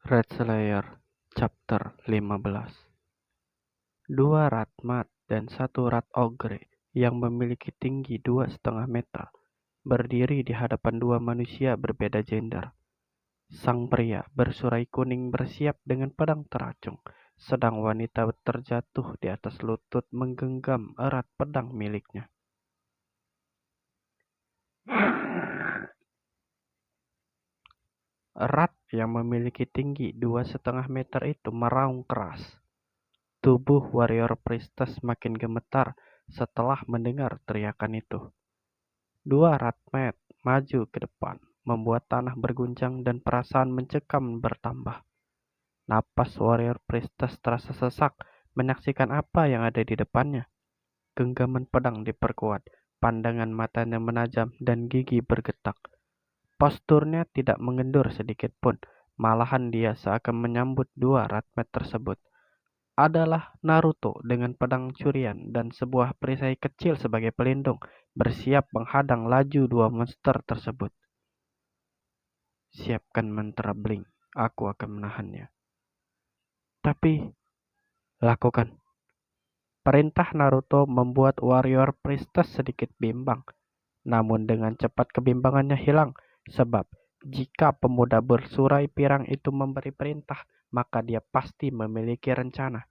Red Slayer Chapter 15. Dua Ratmat dan satu Rat Ogre yang memiliki tinggi 2,5 meter berdiri di hadapan dua manusia berbeda gender. Sang pria bersurai kuning bersiap dengan pedang teracung, sedang wanita terjatuh di atas lutut menggenggam erat pedang miliknya. Rat yang memiliki tinggi 2,5 meter itu meraung keras. Tubuh warrior priestess makin gemetar setelah mendengar teriakan itu. Dua Ratmat maju ke depan, membuat tanah berguncang dan perasaan mencekam bertambah. Napas warrior priestess terasa sesak menyaksikan apa yang ada di depannya. Genggaman pedang diperkuat, pandangan matanya menajam dan gigi bergetak. Posturnya tidak mengendur sedikit pun, malahan dia seakan menyambut dua Ratmat tersebut. Adalah Naruto dengan pedang curian dan sebuah perisai kecil sebagai pelindung, bersiap menghadang laju dua monster tersebut. Siapkan mantra blink, aku akan menahannya. Tapi, lakukan. Perintah Naruto membuat warrior priestess sedikit bimbang. Namun dengan cepat kebimbangannya hilang, sebab jika pemuda bersurai pirang itu memberi perintah, maka dia pasti memiliki rencana.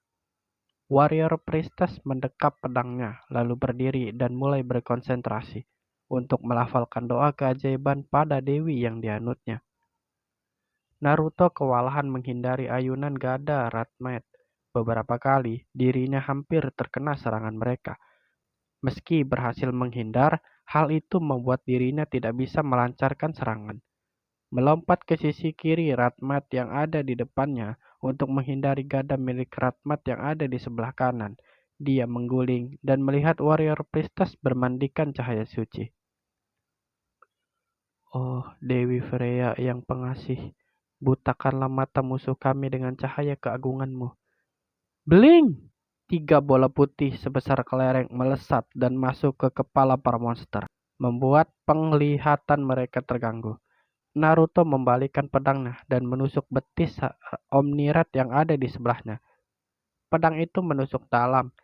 Warrior priestess mendekap pedangnya, lalu berdiri dan mulai berkonsentrasi untuk melafalkan doa keajaiban pada dewi yang dianutnya. Naruto kewalahan menghindari ayunan gada Ratmat. Beberapa kali dirinya hampir terkena serangan mereka. Meski berhasil menghindar, hal itu membuat dirinya tidak bisa melancarkan serangan. Melompat ke sisi kiri Ratmat yang ada di depannya untuk menghindari gada milik Ratmat yang ada di sebelah kanan. Dia mengguling dan melihat warrior priestess bermandikan cahaya suci. Oh, Dewi Freya yang pengasih, butakanlah mata musuh kami dengan cahaya keagunganmu. Bling! 3 bola putih sebesar kelereng melesat dan masuk ke kepala para monster, membuat penglihatan mereka terganggu. Naruto membalikkan pedangnya dan menusuk betis Omnirat yang ada di sebelahnya. Pedang itu menusuk dalam.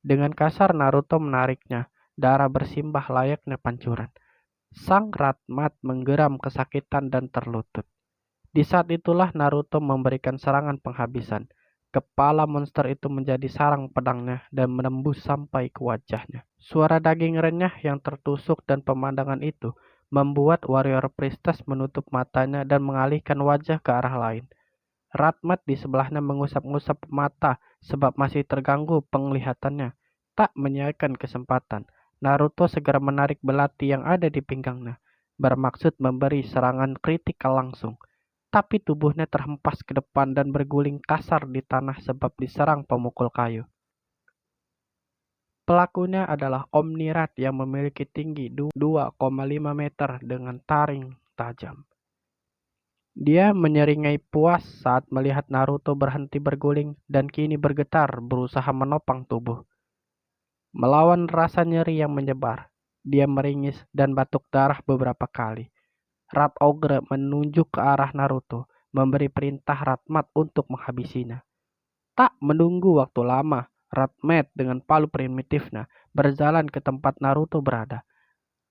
Dengan kasar Naruto menariknya, darah bersimbah layaknya pancuran. Sang Ratmat menggeram kesakitan dan terlutut. Di saat itulah Naruto memberikan serangan penghabisan. Kepala monster itu menjadi sarang pedangnya dan menembus sampai ke wajahnya. Suara daging renyah yang tertusuk dan pemandangan itu membuat warrior priestess menutup matanya dan mengalihkan wajah ke arah lain. Ratmat di sebelahnya mengusap-ngusap mata sebab masih terganggu penglihatannya. Tak menyia-nyiakan kesempatan, Naruto segera menarik belati yang ada di pinggangnya, bermaksud memberi serangan kritikal langsung. Tapi tubuhnya terhempas ke depan dan berguling kasar di tanah sebab diserang pemukul kayu. Pelakunya adalah Omnirat yang memiliki tinggi 2,5 meter dengan taring tajam. Dia menyeringai puas saat melihat Naruto berhenti berguling dan kini bergetar berusaha menopang tubuh. Melawan rasa nyeri yang menyebar, dia meringis dan batuk darah beberapa kali. Rat Ogre menunjuk ke arah Naruto, memberi perintah Ratmat untuk menghabisinya. Tak menunggu waktu lama, Ratmat dengan palu primitifnya berjalan ke tempat Naruto berada.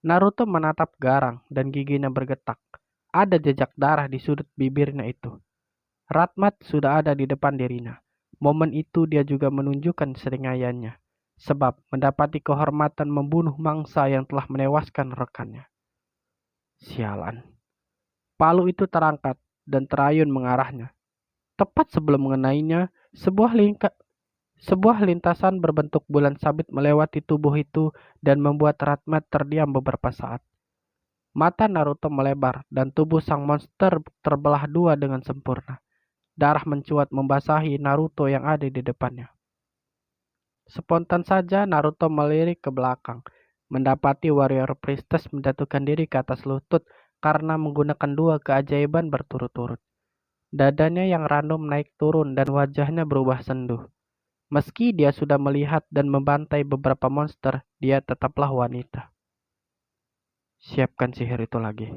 Naruto menatap garang dan giginya bergetak. Ada jejak darah di sudut bibirnya itu. Ratmat sudah ada di depan dirinya. Momen itu dia juga menunjukkan seringaiannya, sebab mendapati kehormatan membunuh mangsa yang telah menewaskan rekannya. Sialan. Palu itu terangkat dan terayun mengarahnya. Tepat sebelum mengenainya, sebuah lintasan berbentuk bulan sabit melewati tubuh itu dan membuat Ratmat terdiam beberapa saat. Mata Naruto melebar dan tubuh sang monster terbelah dua dengan sempurna. Darah mencuat membasahi Naruto yang ada di depannya. Spontan saja Naruto melirik ke belakang, mendapati warrior priestess menjatuhkan diri ke atas lutut karena menggunakan dua keajaiban berturut-turut. Dadanya yang random naik turun dan wajahnya berubah sendu. Meski dia sudah melihat dan membantai beberapa monster, dia tetaplah wanita. Siapkan sihir itu lagi.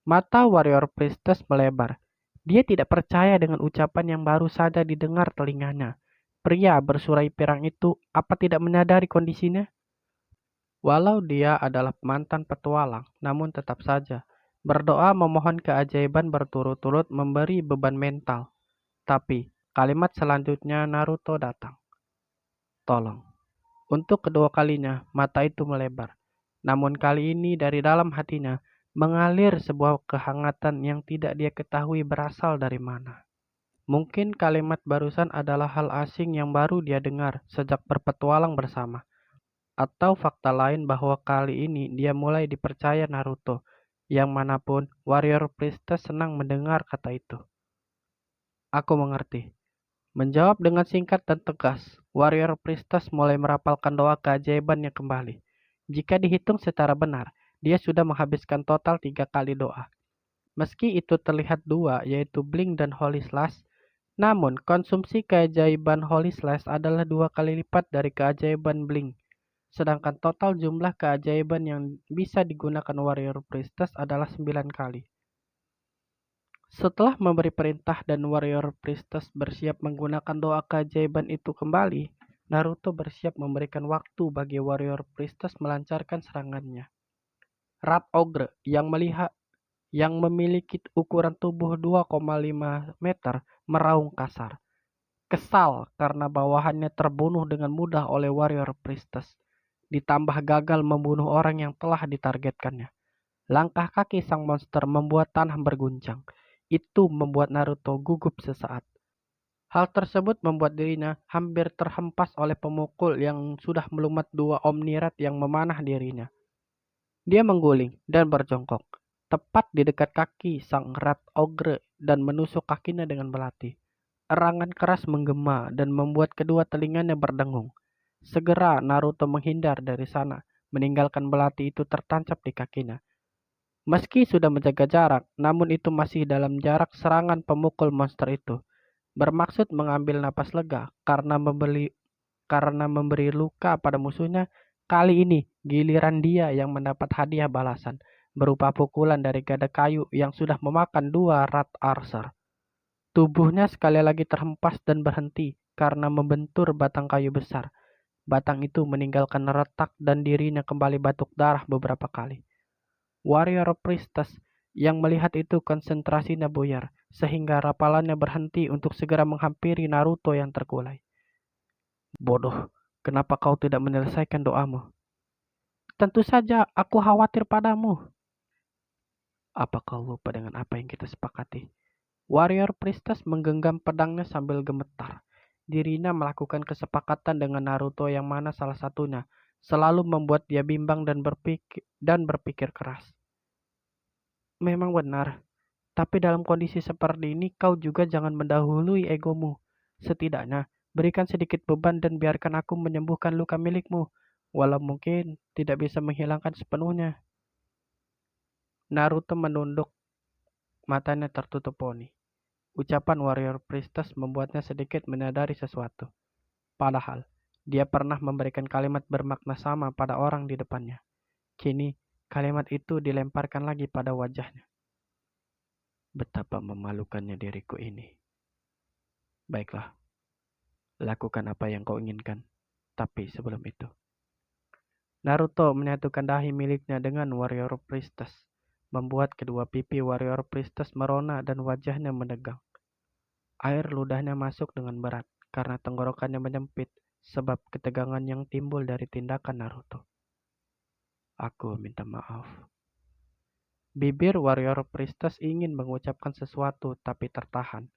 Mata warrior priestess melebar. Dia tidak percaya dengan ucapan yang baru saja didengar telinganya. Pria bersurai pirang itu apa tidak menyadari kondisinya? Walau dia adalah mantan petualang, namun tetap saja berdoa memohon keajaiban berturut-turut memberi beban mental. Tapi kalimat selanjutnya Naruto datang. Tolong. Untuk kedua kalinya, mata itu melebar. Namun kali ini dari dalam hatinya mengalir sebuah kehangatan yang tidak dia ketahui berasal dari mana. Mungkin kalimat barusan adalah hal asing yang baru dia dengar sejak berpetualang bersama. Atau fakta lain bahwa kali ini dia mulai dipercaya Naruto. Yang manapun, Warrior Priestess senang mendengar kata itu. Aku mengerti. Menjawab dengan singkat dan tegas, Warrior Priestess mulai merapalkan doa keajaibannya kembali. Jika dihitung secara benar, dia sudah menghabiskan total 3 kali doa. Meski itu terlihat dua, yaitu Blink dan Holy Slash, namun konsumsi keajaiban Holy Slash adalah 2 kali lipat dari keajaiban Blink. Sedangkan total jumlah keajaiban yang bisa digunakan Warrior Priestess adalah 9 kali. Setelah memberi perintah dan Warrior Priestess bersiap menggunakan doa keajaiban itu kembali, Naruto bersiap memberikan waktu bagi Warrior Priestess melancarkan serangannya. Rat Ogre yang memiliki ukuran tubuh 2,5 meter meraung kasar. Kesal karena bawahannya terbunuh dengan mudah oleh Warrior Priestess, ditambah gagal membunuh orang yang telah ditargetkannya. Langkah kaki sang monster membuat tanah berguncang. Itu membuat Naruto gugup sesaat. Hal tersebut membuat dirinya hampir terhempas oleh pemukul yang sudah melumat 2 Omnirat yang memanah dirinya. Dia mengguling dan berjongkok, tepat di dekat kaki sang Rat Ogre dan menusuk kakinya dengan belati. Erangan keras menggema dan membuat kedua telinganya berdengung. Segera Naruto menghindar dari sana, meninggalkan belati itu tertancap di kakinya. Meski sudah menjaga jarak, namun itu masih dalam jarak serangan pemukul monster itu. Bermaksud mengambil napas lega karena memberi luka pada musuhnya. Kali ini giliran dia yang mendapat hadiah balasan berupa pukulan dari gada kayu yang sudah memakan 2 Rat Archer. Tubuhnya sekali lagi terhempas dan berhenti karena membentur batang kayu besar. Batang itu meninggalkan retak dan dirinya kembali batuk darah beberapa kali. Warrior Priestess yang melihat itu konsentrasinya buyar, sehingga rapalannya berhenti untuk segera menghampiri Naruto yang terkulai. Bodoh, kenapa kau tidak menyelesaikan doamu? Tentu saja, aku khawatir padamu. Apa kau lupa dengan apa yang kita sepakati? Warrior Priestess menggenggam pedangnya sambil gemetar. Dirinya melakukan kesepakatan dengan Naruto yang mana salah satunya selalu membuat dia bimbang dan berpikir keras. Memang benar, tapi dalam kondisi seperti ini kau juga jangan mendahului egomu. Setidaknya, berikan sedikit beban dan biarkan aku menyembuhkan luka milikmu, walau mungkin tidak bisa menghilangkan sepenuhnya. Naruto menunduk, matanya tertutup poni. Ucapan Warrior Priestess membuatnya sedikit menyadari sesuatu. Padahal, dia pernah memberikan kalimat bermakna sama pada orang di depannya. Kini, kalimat itu dilemparkan lagi pada wajahnya. Betapa memalukannya diriku ini. Baiklah, lakukan apa yang kau inginkan. Tapi sebelum itu, Naruto menyatukan dahi miliknya dengan Warrior Priestess, membuat kedua pipi Warrior Priestess merona dan wajahnya menegang. Air ludahnya masuk dengan berat karena tenggorokannya menyempit sebab ketegangan yang timbul dari tindakan Naruto. Aku minta maaf. Bibir Warrior Priestess ingin mengucapkan sesuatu tapi tertahan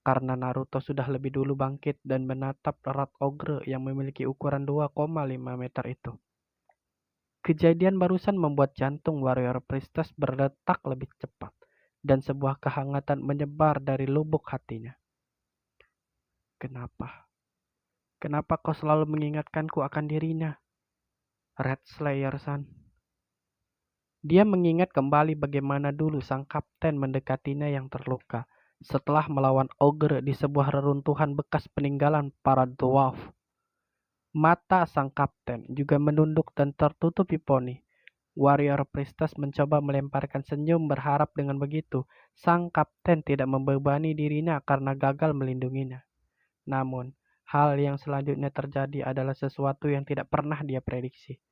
karena Naruto sudah lebih dulu bangkit dan menatap Rat Ogre yang memiliki ukuran 2,5 meter itu. Kejadian barusan membuat jantung Warrior Priestess berdetak lebih cepat dan sebuah kehangatan menyebar dari lubuk hatinya. Kenapa? Kenapa kau selalu mengingatkanku akan dirinya? Red Slayer-san. Dia mengingat kembali bagaimana dulu sang kapten mendekatinya yang terluka setelah melawan ogre di sebuah reruntuhan bekas peninggalan para dwarf. Mata sang kapten juga menunduk dan tertutupi poni. Warrior Priestess mencoba melemparkan senyum berharap dengan begitu Sang kapten tidak membebani dirinya karena gagal melindunginya. Namun, hal yang selanjutnya terjadi adalah sesuatu yang tidak pernah dia prediksi.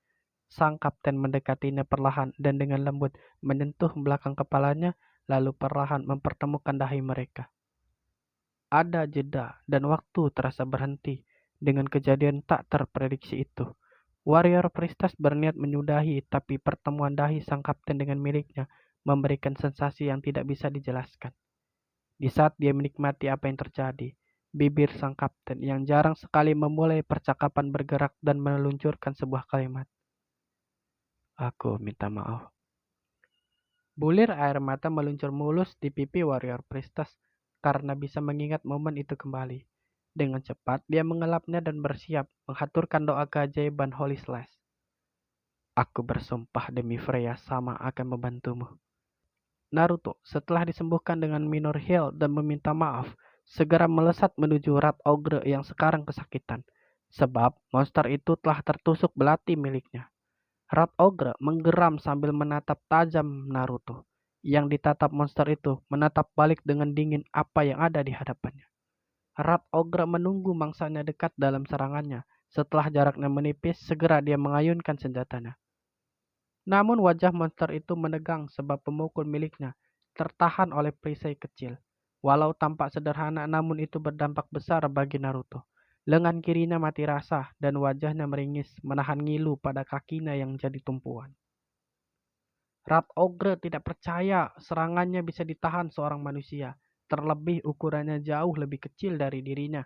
Sang kapten mendekatinya perlahan dan dengan lembut menyentuh belakang kepalanya, lalu perlahan mempertemukan dahi mereka. Ada jeda dan waktu terasa berhenti dengan kejadian tak terprediksi itu. Warrior Priestess berniat menyudahi, tapi pertemuan dahi sang kapten dengan miliknya memberikan sensasi yang tidak bisa dijelaskan. Di saat dia menikmati apa yang terjadi, bibir sang kapten yang jarang sekali memulai percakapan bergerak dan meluncurkan sebuah kalimat. Aku minta maaf. Bulir air mata meluncur mulus di pipi Warrior Priestess karena bisa mengingat momen itu kembali. Dengan cepat, dia mengelapnya dan bersiap menghaturkan doa keajaiban Holy Slash. Aku bersumpah demi Freya sama akan membantumu. Naruto, setelah disembuhkan dengan minor heal dan meminta maaf, segera melesat menuju Rat Ogre yang sekarang kesakitan. Sebab monster itu telah tertusuk belati miliknya. Rat Ogre menggeram sambil menatap tajam Naruto. Yang ditatap monster itu menatap balik dengan dingin apa yang ada di hadapannya. Rat Ogre menunggu mangsanya dekat dalam serangannya. Setelah jaraknya menipis, segera dia mengayunkan senjatanya. Namun wajah monster itu menegang sebab pemukul miliknya tertahan oleh perisai kecil. Walau tampak sederhana, namun itu berdampak besar bagi Naruto. Lengan kirinya mati rasa dan wajahnya meringis menahan ngilu pada kakinya yang jadi tumpuan. Rat Ogre tidak percaya serangannya bisa ditahan seorang manusia, terlebih ukurannya jauh lebih kecil dari dirinya.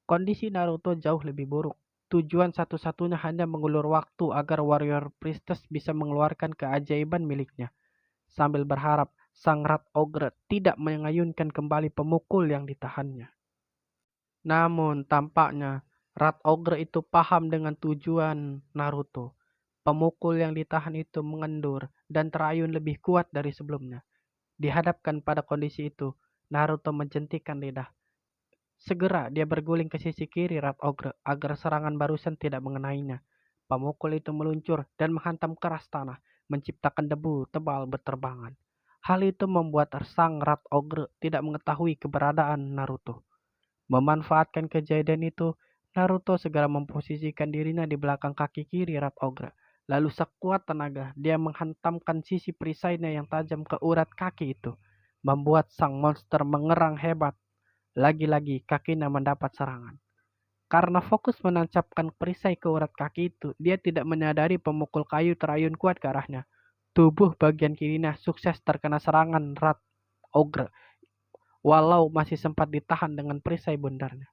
Kondisi Naruto jauh lebih buruk. Tujuan satu-satunya hanya mengulur waktu agar Warrior Priestess bisa mengeluarkan keajaiban miliknya. Sambil berharap sang Rat Ogre tidak mengayunkan kembali pemukul yang ditahannya. Namun tampaknya Rat Ogre itu paham dengan tujuan Naruto. Pemukul yang ditahan itu mengendur dan terayun lebih kuat dari sebelumnya. Dihadapkan pada kondisi itu, Naruto menjentikkan lidah. Segera dia berguling ke sisi kiri Rat Ogre agar serangan barusan tidak mengenainya. Pemukul itu meluncur dan menghantam keras tanah, menciptakan debu tebal berterbangan. Hal itu membuat sang Rat Ogre tidak mengetahui keberadaan Naruto. Memanfaatkan kejadian itu, Naruto segera memposisikan dirinya di belakang kaki kiri Rat Ogre. Lalu sekuat tenaga, dia menghantamkan sisi perisainya yang tajam ke urat kaki itu, membuat sang monster mengerang hebat. Lagi-lagi kakinya mendapat serangan. Karena fokus menancapkan perisai ke urat kaki itu, dia tidak menyadari pemukul kayu terayun kuat ke arahnya. Tubuh bagian kirinya sukses terkena serangan Rat Ogre, walau masih sempat ditahan dengan perisai bundarnya.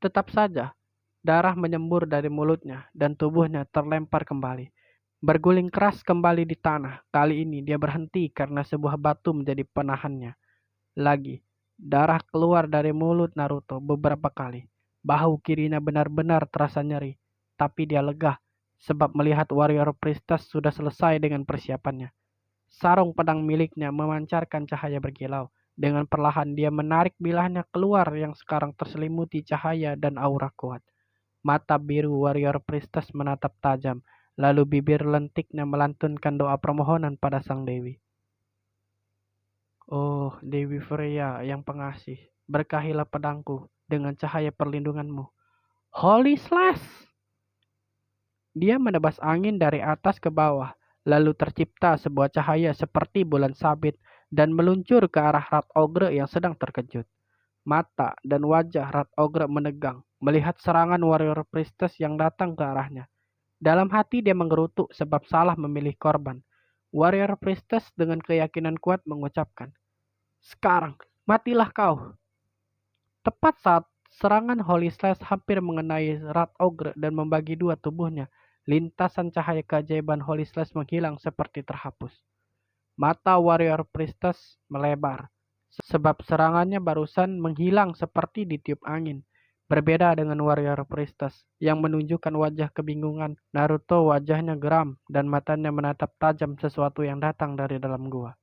Tetap saja, darah menyembur dari mulutnya dan tubuhnya terlempar kembali. Berguling keras kembali di tanah. Kali ini dia berhenti karena sebuah batu menjadi penahannya. Lagi, darah keluar dari mulut Naruto beberapa kali. Bahu kirinya benar-benar terasa nyeri, tapi dia lega sebab melihat Warrior Priestess sudah selesai dengan persiapannya. Sarung pedang miliknya memancarkan cahaya berkilau. Dengan perlahan dia menarik bilahnya keluar yang sekarang terselimuti cahaya dan aura kuat. Mata biru Warrior Priestess menatap tajam, lalu bibir lentiknya melantunkan doa permohonan pada sang dewi. Oh, Dewi Freya yang pengasih, berkahilah pedangku dengan cahaya perlindunganmu. Holy Slash! Dia menebas angin dari atas ke bawah, lalu tercipta sebuah cahaya seperti bulan sabit dan meluncur ke arah Rat Ogre yang sedang terkejut. Mata dan wajah Rat Ogre menegang, melihat serangan Warrior Priestess yang datang ke arahnya. Dalam hati dia menggerutu sebab salah memilih korban. Warrior Priestess dengan keyakinan kuat mengucapkan, "Sekarang, matilah kau." Tepat saat serangan Holy Slash hampir mengenai Rat Ogre dan membagi dua tubuhnya, lintasan cahaya keajaiban Holy Slash menghilang seperti terhapus. Mata Warrior Priestess melebar, sebab serangannya barusan menghilang seperti ditiup angin. Berbeda dengan Warrior Priestess yang menunjukkan wajah kebingungan, Naruto wajahnya geram dan matanya menatap tajam sesuatu yang datang dari dalam gua.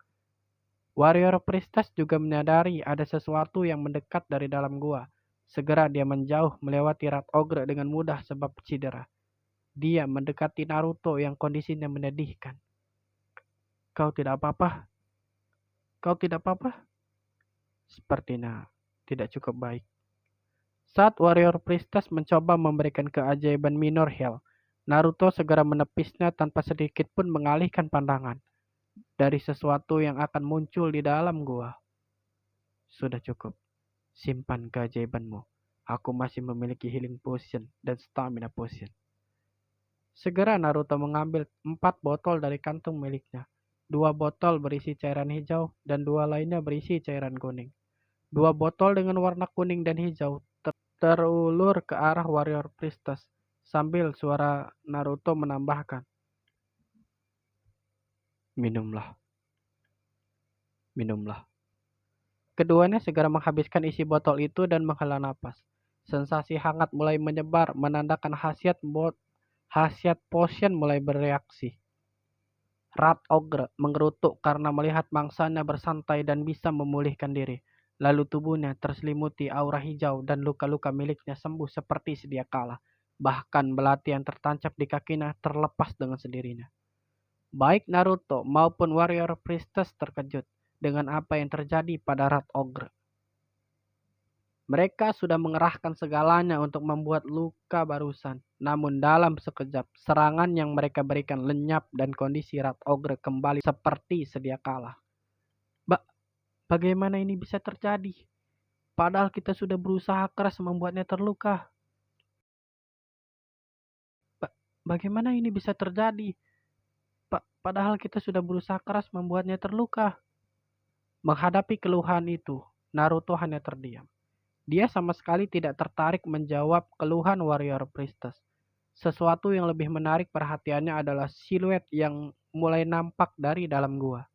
Warrior Priestess juga menyadari ada sesuatu yang mendekat dari dalam gua. Segera dia menjauh melewati Rat Ogre dengan mudah sebab cedera. Dia mendekati Naruto yang kondisinya menyedihkan. Kau tidak apa-apa? Kau tidak apa-apa? Sepertinya tidak cukup baik. Saat Warrior Priestess mencoba memberikan keajaiban minor hell, Naruto segera menepisnya tanpa sedikit pun mengalihkan pandangan dari sesuatu yang akan muncul di dalam gua. Sudah cukup. Simpan keajaibanmu. Aku masih memiliki healing potion dan stamina potion. Segera Naruto mengambil 4 botol dari kantung miliknya. 2 botol berisi cairan hijau dan 2 lainnya berisi cairan kuning. 2 botol dengan warna kuning dan hijau terulur ke arah Warrior Priestess sambil suara Naruto menambahkan, "Minumlah, minumlah." Keduanya segera menghabiskan isi botol itu dan menghela napas. Sensasi hangat mulai menyebar, menandakan khasiat potion mulai bereaksi. Rat Ogre mengerutuk karena melihat mangsanya bersantai dan bisa memulihkan diri. Lalu tubuhnya terselimuti aura hijau dan luka-luka miliknya sembuh seperti sedia kala. Bahkan belati yang tertancap di kakinya terlepas dengan sendirinya. Baik Naruto maupun Warrior Priestess terkejut dengan apa yang terjadi pada Rat Ogre. Mereka sudah mengerahkan segalanya untuk membuat luka barusan. Namun dalam sekejap, serangan yang mereka berikan lenyap dan kondisi Rat Ogre kembali seperti sedia kala. Bagaimana ini bisa terjadi? Padahal kita sudah berusaha keras membuatnya terluka. Bagaimana ini bisa terjadi? Padahal kita sudah berusaha keras membuatnya terluka. Menghadapi keluhan itu, Naruto hanya terdiam. Dia sama sekali tidak tertarik menjawab keluhan Warrior Priestess. Sesuatu yang lebih menarik perhatiannya adalah siluet yang mulai nampak dari dalam gua.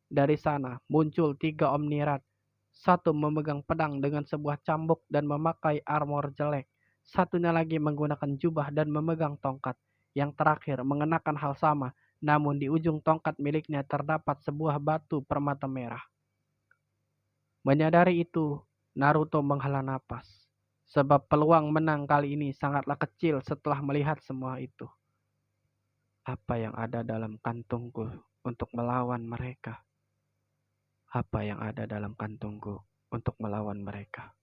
Dari sana muncul 3 Omnirat. Satu memegang pedang dengan sebuah cambuk dan memakai armor jelek. Satunya lagi menggunakan jubah dan memegang tongkat. Yang terakhir mengenakan hal sama, namun di ujung tongkat miliknya terdapat sebuah batu permata merah. Menyadari itu, Naruto menghela napas. Sebab peluang menang kali ini sangatlah kecil setelah melihat semua itu. Apa yang ada dalam kantungku untuk melawan mereka? Apa yang ada dalam kantungku untuk melawan mereka?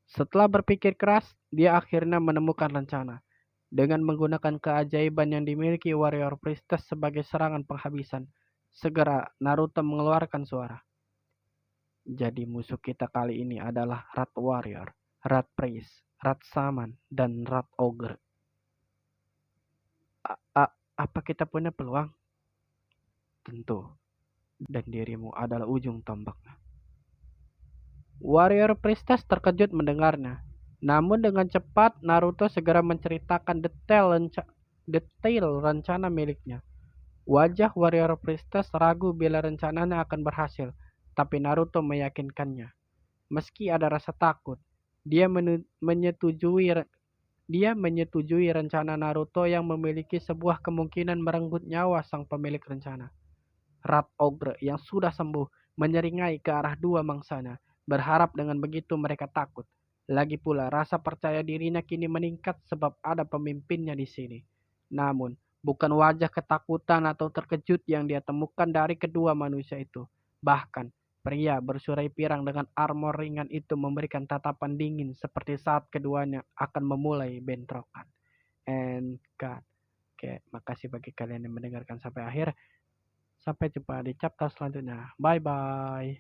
Setelah berpikir keras, dia akhirnya menemukan rencana. Dengan menggunakan keajaiban yang dimiliki Warrior Priestess sebagai serangan penghabisan, segera Naruto mengeluarkan suara. Jadi musuh kita kali ini adalah Rat Warrior, Rat Priest, Rat Saman, dan Rat Ogre. Apa kita punya peluang? Tentu. Dan dirimu adalah ujung tombaknya. Warrior Priestess terkejut mendengarnya. Namun dengan cepat Naruto segera menceritakan detail rencana miliknya. Wajah Warrior Priestess ragu bila rencananya akan berhasil, tapi Naruto meyakinkannya. Meski ada rasa takut, dia menyetujui rencana Naruto yang memiliki sebuah kemungkinan merenggut nyawa sang pemilik rencana. Rat Ogre yang sudah sembuh menyeringai ke arah 2 mangsanya, berharap dengan begitu mereka takut. Lagi pula rasa percaya dirinya kini meningkat sebab ada pemimpinnya di sini. Namun, bukan wajah ketakutan atau terkejut yang dia temukan dari kedua manusia itu. Bahkan, pria bersurai pirang dengan armor ringan itu memberikan tatapan dingin seperti saat keduanya akan memulai bentrokan. And God. Oke, makasih bagi kalian yang mendengarkan sampai akhir. Sampai jumpa di chapter selanjutnya. Bye bye.